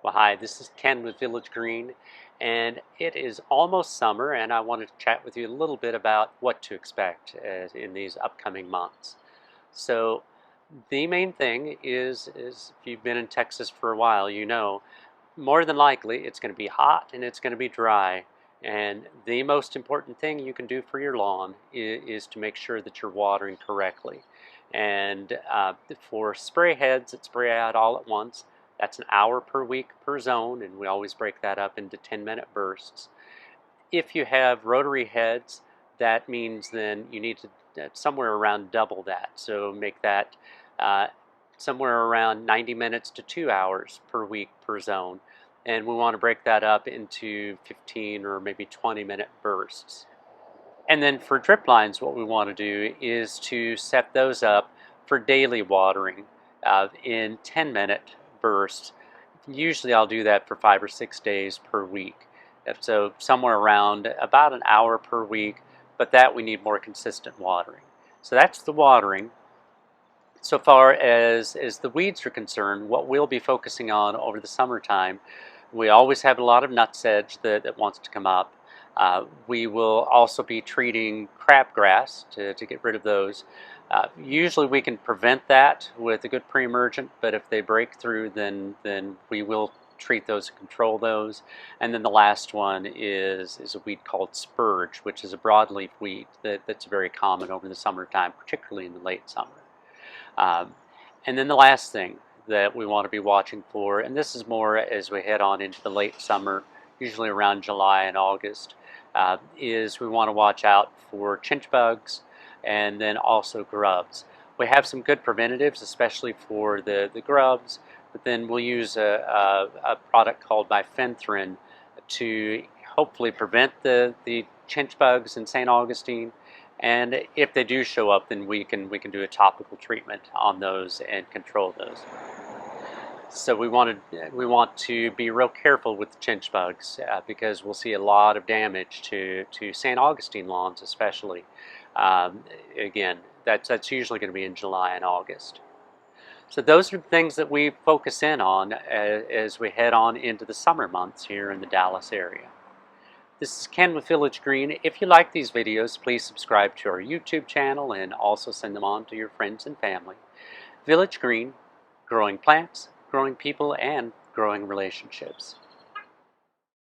Well, hi, this is Ken with Village Green, and it is almost summer, and I wanted to chat with you a little bit about what to expect in these upcoming months. So, the main thing is if you've been in Texas for a while, you know more than likely it's going to be hot and it's going to be dry. And the most important thing you can do for your lawn is to make sure that you're watering correctly. And for spray heads that spray out all at once, that's an hour per week per zone, and we always break that up into 10-minute bursts. If you have rotary heads, that means then you need to somewhere around double that. So make that uh, somewhere around 90 minutes to 2 hours per week per zone. And we want to break that up into 15 or maybe 20-minute bursts. And then for drip lines, what we want to do is to set those up for daily watering in 10-minute bursts. Usually I'll do that for 5 or 6 days per week. So somewhere around about an hour per week, but that we need more consistent watering. So that's the watering. So far as the weeds are concerned, what we'll be focusing on over the summertime, we always have a lot of nutsedge that wants to come up. We will also be treating crabgrass to get rid of those. Usually we can prevent that with a good pre-emergent, but if they break through, then we will treat those and control those. And then the last one is a weed called spurge, which is a broadleaf weed that's very common over the summertime, particularly in the late summer. Um, and then the last thing that we want to be watching for, and this is more as we head on into the late summer, usually around July and August, is we want to watch out for chinch bugs and then also grubs. We have some good preventatives, especially for the grubs, but then we'll use a product called bifenthrin to hopefully prevent the chinch bugs in St. Augustine. And if they do show up, then we can do a topical treatment on those and control those. So we want to be real careful with the chinch bugs because we'll see a lot of damage to St. Augustine lawns, especially. Again, that's usually going to be in July and August. So those are the things that we focus in on as we head on into the summer months here in the Dallas area. This is Ken with Village Green. If you like these videos, please subscribe to our YouTube channel and also send them on to your friends and family. Village Green, growing plants, growing people, and growing relationships.